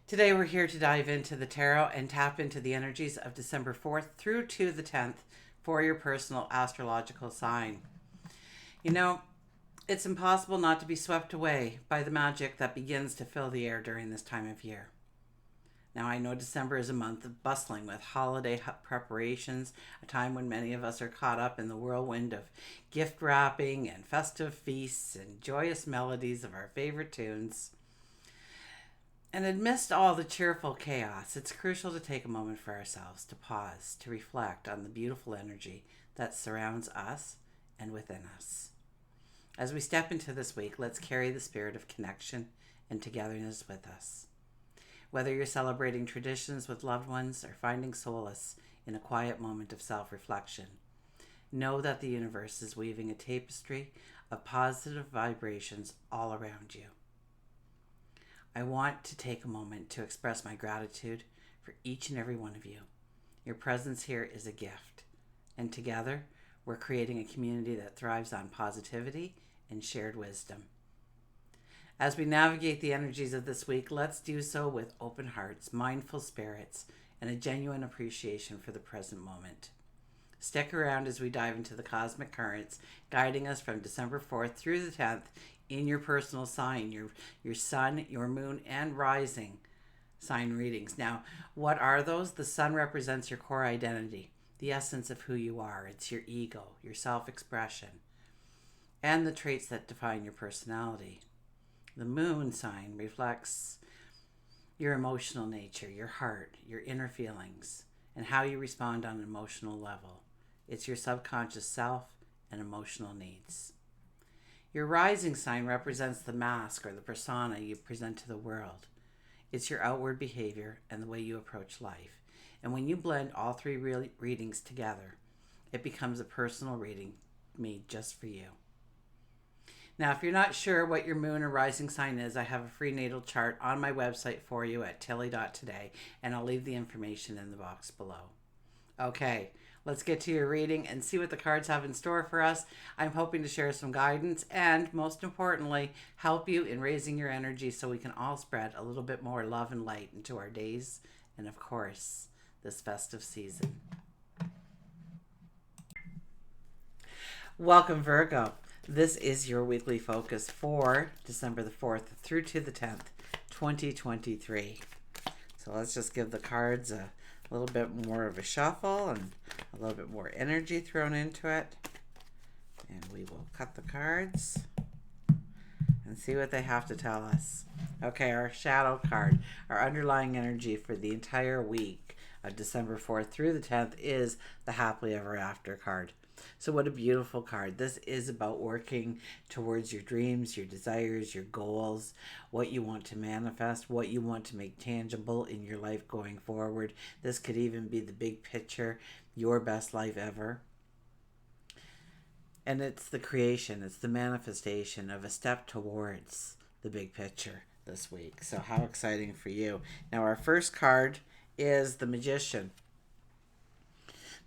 Today we're here to dive into the tarot and tap into the energies of December 4th through to the 10th for your personal astrological sign. You know, it's impossible not to be swept away by the magic that begins to fill the air during this time of year. Now, I know December is a month of bustling with holiday preparations, a time when many of us are caught up in the whirlwind of gift wrapping and festive feasts and joyous melodies of our favorite tunes. And amidst all the cheerful chaos, it's crucial to take a moment for ourselves to pause, to reflect on the beautiful energy that surrounds us and within us. As we step into this week, let's carry the spirit of connection and togetherness with us. Whether you're celebrating traditions with loved ones or finding solace in a quiet moment of self-reflection, know that the universe is weaving a tapestry of positive vibrations all around you. I want to take a moment to express my gratitude for each and every one of you. Your presence here is a gift, and together we're creating a community that thrives on positivity and shared wisdom. As we navigate the energies of this week, let's do so with open hearts, mindful spirits, and a genuine appreciation for the present moment. Stick around as we dive into the cosmic currents, guiding us from December 4th through the 10th in your personal sign, your sun, your moon, and rising sign readings. Now, what are those? The sun represents your core identity, the essence of who you are. It's your ego, your self-expression, and the traits that define your personality. The moon sign reflects your emotional nature, your heart, your inner feelings, and how you respond on an emotional level. It's your subconscious self and emotional needs. Your rising sign represents the mask or the persona you present to the world. It's your outward behavior and the way you approach life. And when you blend all three readings together, it becomes a personal reading made just for you. Now, if you're not sure what your moon or rising sign is, I have a free natal chart on my website for you at TillyToday, and I'll leave the information in the box below. Okay, let's get to your reading and see what the cards have in store for us. I'm hoping to share some guidance and, most importantly, help you in raising your energy so we can all spread a little bit more love and light into our days and, of course, this festive season. Welcome, Virgo. This is your weekly focus for December the 4th through to the 10th, 2023. So let's just give the cards a little bit more of a shuffle and a little bit more energy thrown into it. And we will cut the cards and see what they have to tell us. Okay, our shadow card, our underlying energy for the entire week of December 4th through the 10th is the Happily Ever After card. So what a beautiful card. This is about working towards your dreams, your desires, your goals, what you want to manifest, what you want to make tangible in your life going forward. This could even be the big picture, your best life ever. And it's the creation, it's the manifestation of a step towards the big picture this week. So how exciting for you. Now our first card is the Magician.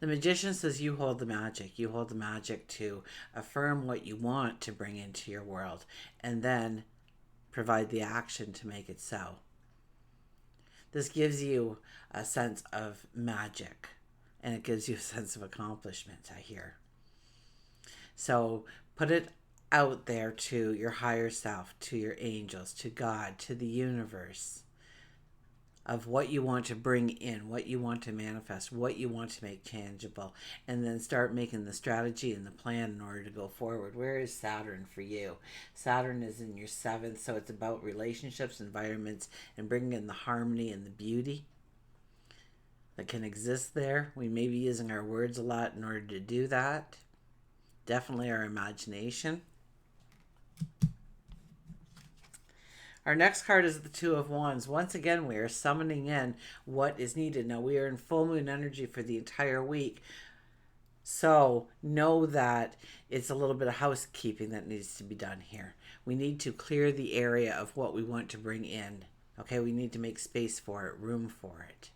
The Magician says you hold the magic. You hold the magic to affirm what you want to bring into your world and then provide the action to make it so. This gives you a sense of magic and it gives you a sense of accomplishment, I hear. So put it out there to your higher self, to your angels, to God, to the universe, of what you want to bring in, what you want to manifest, what you want to make tangible, and then start making the strategy and the plan in order to go forward. Where is Saturn for you? Saturn is in your 7th, so it's about relationships, environments, and bringing in the harmony and the beauty that can exist there. We may be using our words a lot in order to do that. Definitely our imagination. Our next card is the Two of Wands. Once again, we are summoning in what is needed. Now, we are in full moon energy for the entire week. So know that it's a little bit of housekeeping that needs to be done here. We need to clear the area of what we want to bring in. Okay, we need to make space for it, room for it.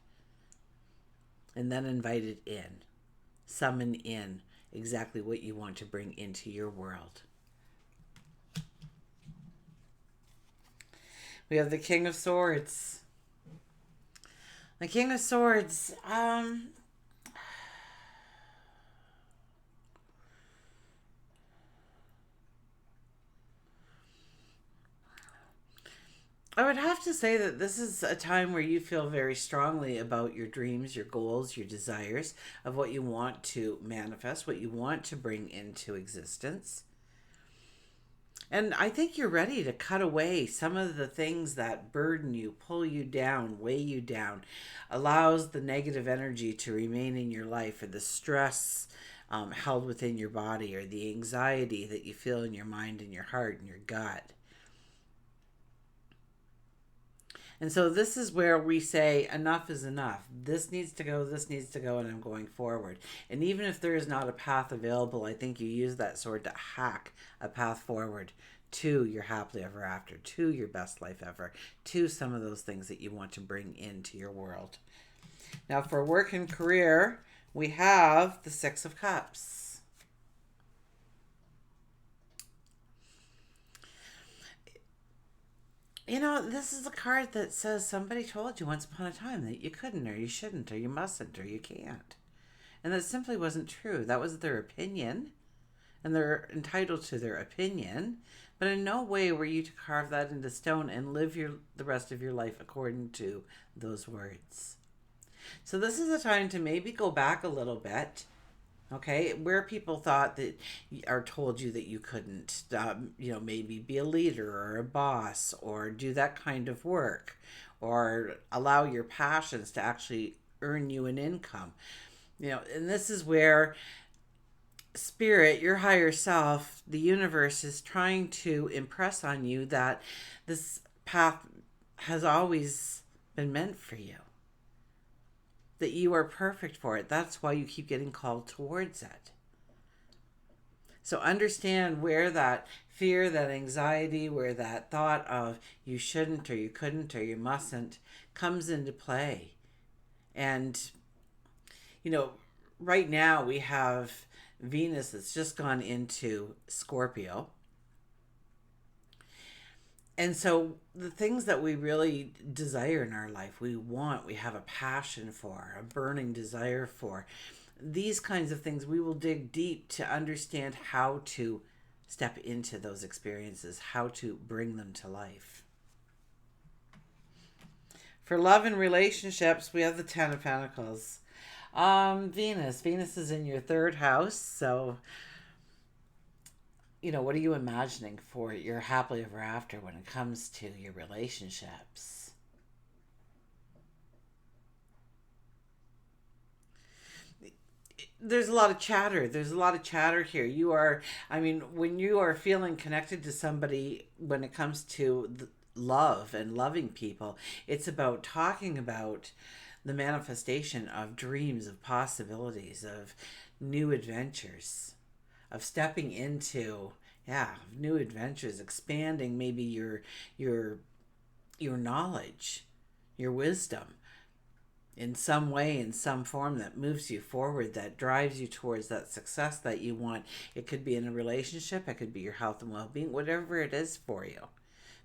And then invite it in. Summon in exactly what you want to bring into your world. We have the King of Swords. The King of Swords. I would have to say that this is a time where you feel very strongly about your dreams, your goals, your desires of what you want to manifest, what you want to bring into existence. And I think you're ready to cut away some of the things that burden you, pull you down, weigh you down, allows the negative energy to remain in your life, or the stress held within your body, or the anxiety that you feel in your mind and your heart and your gut. And so this is where we say enough is enough. This needs to go, and I'm going forward. And even if there is not a path available, I think you use that sword to hack a path forward to your happily ever after, to your best life ever, to some of those things that you want to bring into your world. Now, for work and career, we have the Six of Cups. You know, this is a card that says somebody told you once upon a time that you couldn't, or you shouldn't, or you mustn't, or you can't. And that simply wasn't true. That was their opinion, and they're entitled to their opinion. But in no way were you to carve that into stone and live the rest of your life according to those words. So this is a time to maybe go back a little bit, okay, where people thought that are told you that you couldn't, maybe be a leader or a boss or do that kind of work or allow your passions to actually earn you an income. And this is where spirit, your higher self, the universe is trying to impress on you that this path has always been meant for you, that you are perfect for it. That's why you keep getting called towards it. So understand where that fear, that anxiety, where that thought of you shouldn't or you couldn't or you mustn't comes into play. And, right now we have Venus that's just gone into Scorpio. And so the things that we really desire in our life, we have a passion for, a burning desire for, these kinds of things, we will dig deep to understand how to step into those experiences, how to bring them to life. For love and relationships, we have the Ten of Pentacles. Venus is in your third house, so what are you imagining for your happily ever after when it comes to your relationships? There's a lot of chatter. There's a lot of chatter here. When you are feeling connected to somebody, when it comes to love and loving people, it's about talking about the manifestation of dreams, of possibilities, of new adventures, of stepping into new adventures, expanding maybe your knowledge, your wisdom in some way, in some form that moves you forward, that drives you towards that success that you want. It could be in a relationship, it could be your health and well-being, whatever it is for you.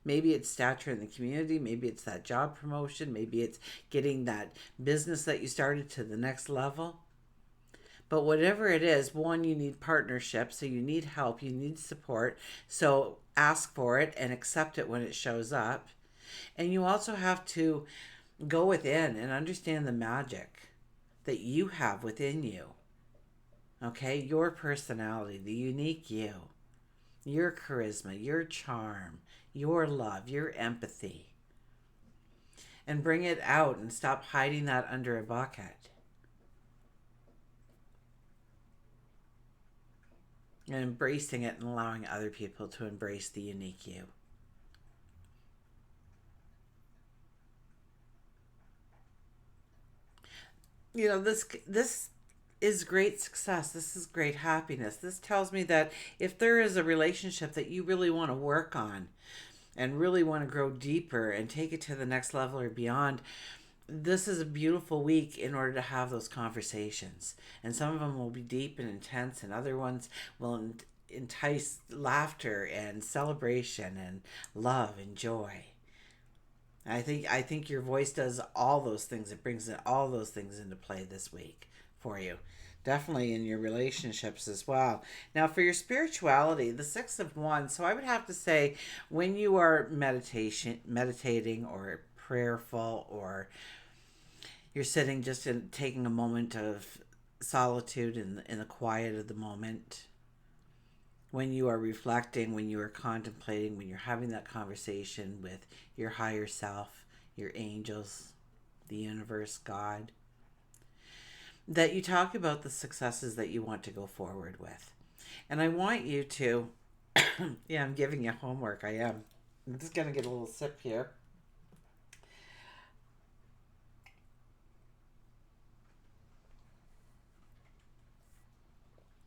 Maybe it's stature in the community, maybe it's that job promotion, maybe it's getting that business that you started to the next level. But whatever it is, one, you need partnership, so you need help, you need support. So ask for it and accept it when it shows up. And you also have to go within and understand the magic that you have within you. Okay? Your personality, the unique you, your charisma, your charm, your love, your empathy. And bring it out and stop hiding that under a bucket. And embracing it and allowing other people to embrace the unique you. This is great success. This is great happiness. This tells me that if there is a relationship that you really want to work on and really want to grow deeper and take it to the next level or beyond, this is a beautiful week in order to have those conversations. And some of them will be deep and intense, and other ones will entice laughter and celebration and love and joy. I think your voice does all those things. It brings all those things into play this week for you. Definitely in your relationships as well. Now, for your spirituality, the Six of Wands. So I would have to say, when you are meditating, or prayerful, or you're sitting just in taking a moment of solitude in the quiet of the moment, when you are reflecting, when you are contemplating, when you're having that conversation with your higher self, your angels, the universe, God, that you talk about the successes that you want to go forward with. And I want you to, yeah, I'm giving you homework. I am. I'm just going to get a little sip here.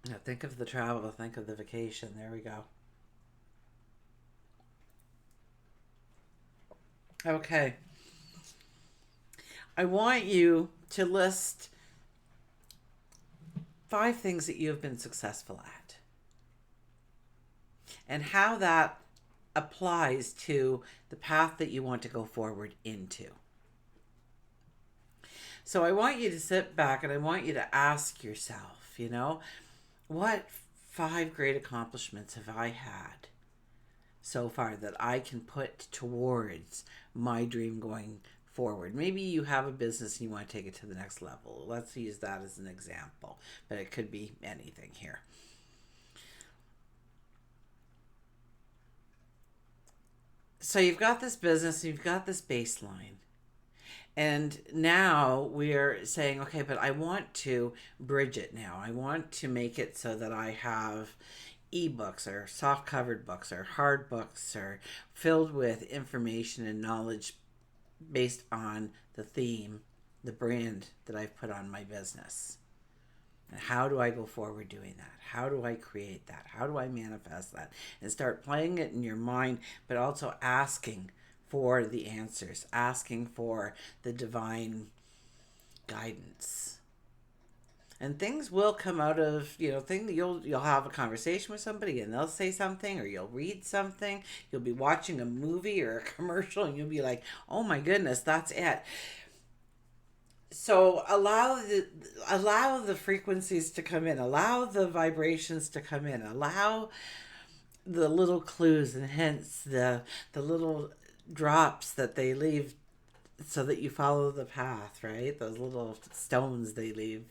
Now think of the travel, think of the vacation. There we go. Okay. I want you to list 5 things that you have been successful at and how that applies to the path that you want to go forward into. So I want you to sit back and I want you to ask yourself, what 5 great accomplishments have I had so far that I can put towards my dream going forward? Maybe you have a business and you want to take it to the next level. Let's use that as an example, but it could be anything here. So you've got this business, you've got this baseline. And now we're saying, okay, but I want to bridge it now. I want to make it so that I have ebooks or soft covered books or hard books or filled with information and knowledge based on the theme, the brand that I've put on my business. And how do I go forward doing that? How do I create that? How do I manifest that? And start playing it in your mind, but also asking for the answers, asking for the divine guidance. And things will come out of, you'll have a conversation with somebody and they'll say something, or you'll read something, you'll be watching a movie or a commercial and you'll be like, "Oh my goodness, that's it." So allow the frequencies to come in, allow the vibrations to come in, allow the little clues and hints, the little drops that they leave, so that you follow the path, right? Those little stones they leave,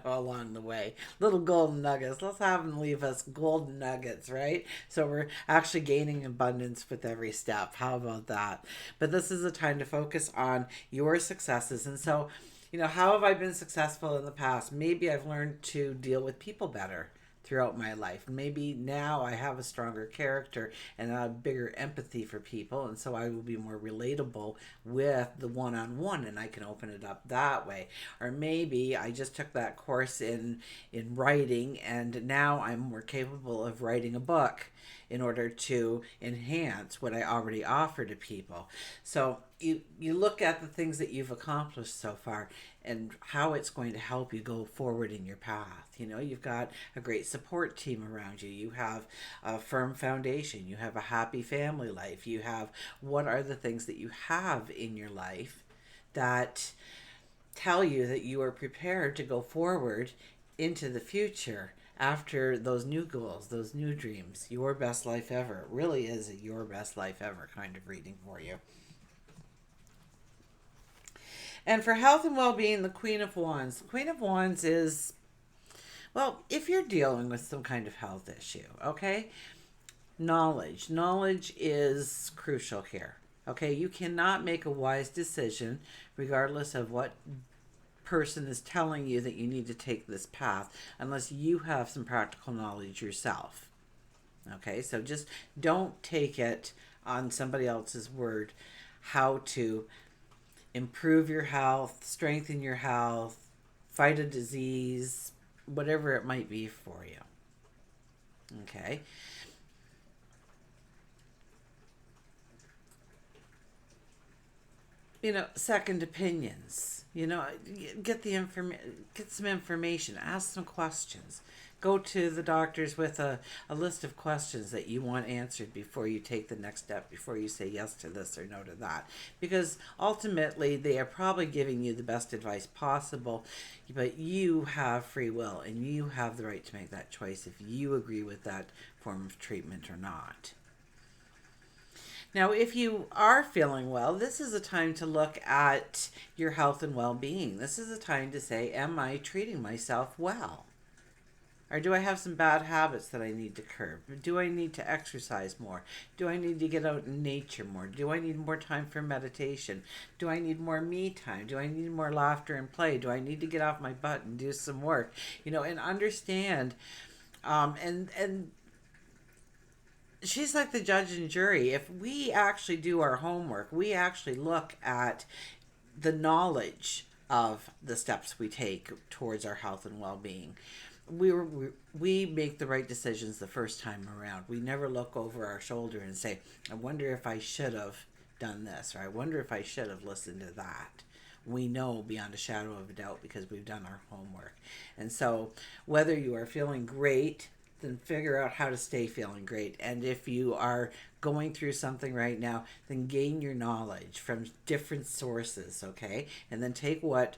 along the way. Little golden nuggets. Let's have them leave us golden nuggets, right? So we're actually gaining abundance with every step. How about that? But this is a time to focus on your successes. And so, how have I been successful in the past? Maybe I've learned to deal with people better throughout my life. Maybe now I have a stronger character and a bigger empathy for people, and so I will be more relatable with the one-on-one, and I can open it up that way. Or maybe I just took that course in writing, and now I'm more capable of writing a book in order to enhance what I already offer to people. So you look at the things that you've accomplished so far and how it's going to help you go forward in your path. You've got a great support team around you. You have a firm foundation. You have a happy family life. You have, what are the things that you have in your life that tell you that you are prepared to go forward into the future after those new goals, those new dreams, your best life ever. It really is a your best life ever kind of reading for you. And for health and well-being, the Queen of Wands. The Queen of Wands is, well, if you're dealing with some kind of health issue, okay? Knowledge. Knowledge is crucial here. Okay, you cannot make a wise decision regardless of what person is telling you that you need to take this path unless you have some practical knowledge yourself. Okay, so just don't take it on somebody else's word how to improve your health, strengthen your health, fight a disease, whatever it might be for you. Okay. Second opinions. Get some information, ask some questions, go to the doctors with a list of questions that you want answered before you take the next step, before you say yes to this or no to that. Because ultimately, they are probably giving you the best advice possible, but you have free will and you have the right to make that choice if you agree with that form of treatment or not. Now, if you are feeling well, this is a time to look at your health and well-being. This is a time to say, am I treating myself well? Or do I have some bad habits that I need to curb? Do I need to exercise more? Do I need to get out in nature more? Do I need more time for meditation? Do I need more me time? Do I need more laughter and play? Do I need to get off my butt and do some work? And understand, and she's like the judge and jury. If we actually do our homework, we actually look at the knowledge of the steps we take towards our health and well-being, we make the right decisions the first time around. We never look over our shoulder and say, I wonder if I should have done this, or I wonder if I should have listened to that. We know beyond a shadow of a doubt because we've done our homework. And so whether you are feeling great, then figure out how to stay feeling great. And if you are going through something right now, then gain your knowledge from different sources, okay? And then take what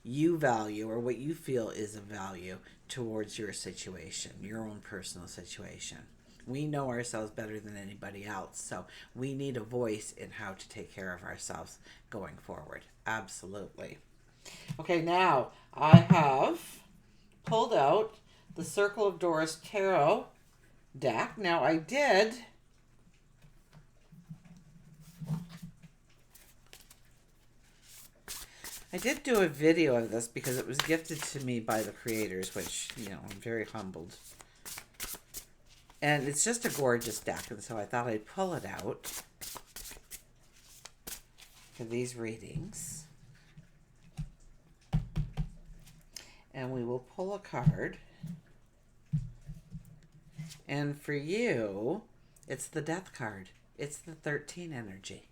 you value or what you feel is of value towards your situation, your own personal situation. We know ourselves better than anybody else, so we need a voice in how to take care of ourselves going forward. Absolutely. Okay, now I have pulled out the Circle of Doors Tarot deck. Now I did do a video of this because it was gifted to me by the creators, which, I'm very humbled. And it's just a gorgeous deck, and so I thought I'd pull it out for these readings. And we will pull a card. And for you, it's the Death card. It's the 13 energy.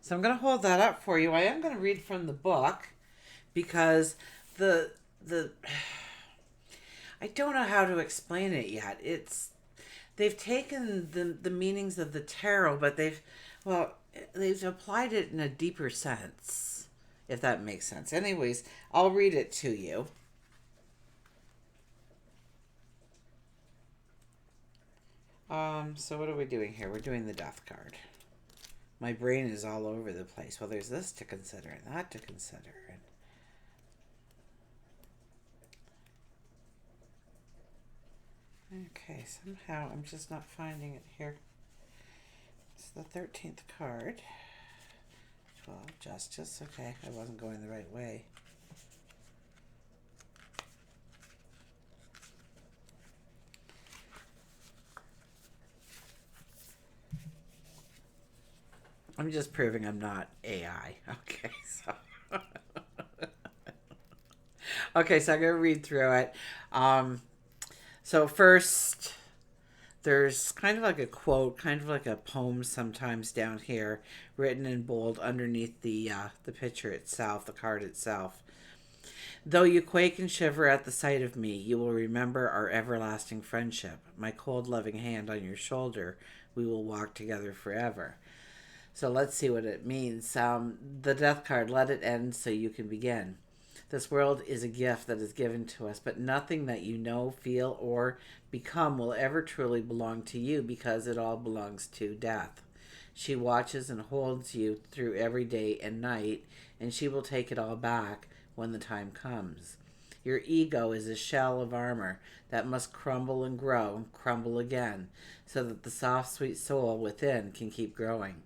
So I'm going to hold that up for you. I am going to read from the book because the I don't know how to explain it yet. They've taken the meanings of the tarot, but they've applied it in a deeper sense, if that makes sense. Anyways, I'll read it to you. So what are we doing here? We're doing the Death card. My brain is all over the place. Well, there's this to consider and that to consider. Okay, somehow I'm just not finding it here. It's the 13th card. 12, Justice. Okay, I wasn't going the right way. I'm just proving I'm not AI. Okay, so okay, so I'm gonna read through it. So first, there's kind of like a quote, kind of like a poem sometimes down here, written in bold underneath the picture itself, the card itself. Though you quake and shiver at the sight of me, you will remember our everlasting friendship. My cold, loving hand on your shoulder, we will walk together forever. So let's see what it means. The Death card, let it end so you can begin. This world is a gift that is given to us, but nothing that you know, feel, or become will ever truly belong to you because it all belongs to Death. She watches and holds you through every day and night, and she will take it all back when the time comes. Your ego is a shell of armor that must crumble and grow and crumble again so that the soft, sweet soul within can keep growing.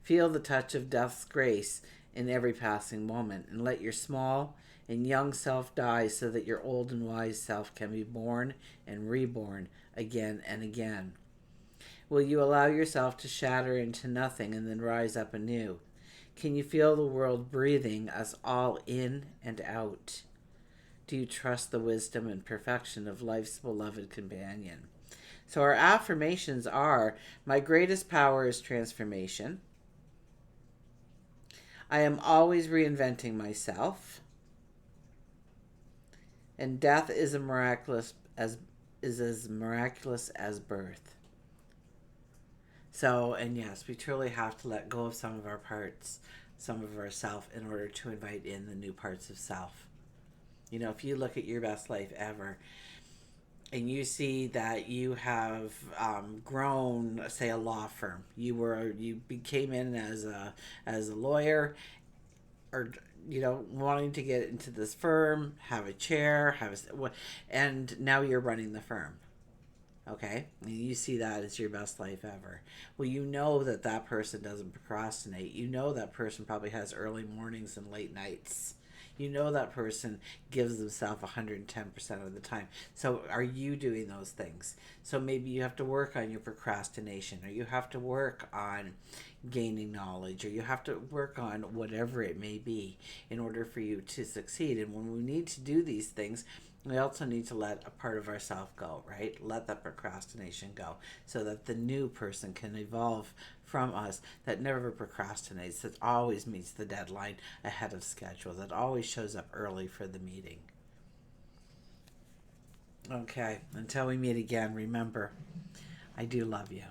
Feel the touch of Death's grace in every passing moment, and let your small and young self die so that your old and wise self can be born and reborn again and again. Will you allow yourself to shatter into nothing and then rise up anew? Can you feel the world breathing us all in and out? Do you trust the wisdom and perfection of life's beloved companion? So our affirmations are, my greatest power is transformation. I am always reinventing myself. And death is as miraculous as birth. So, and yes, we truly have to let go of some of our parts, some of ourself, in order to invite in the new parts of self. You know, if you look at your best life ever, and you see that you have grown, say, a law firm, you became in as a lawyer, or wanting to get into this firm, have a chair, and now you're running the firm. Okay, and you see that as your best life ever. Well, you know that that person doesn't procrastinate. You know that person probably has early mornings and late nights. You know that person gives themselves 110% of the time. So are you doing those things? So maybe you have to work on your procrastination, or you have to work on gaining knowledge, or you have to work on whatever it may be in order for you to succeed. And when we need to do these things, we also need to let a part of ourselves go, right? Let that procrastination go so that the new person can evolve from us, that never procrastinates, that always meets the deadline ahead of schedule, that always shows up early for the meeting. Okay, until we meet again, remember, I do love you.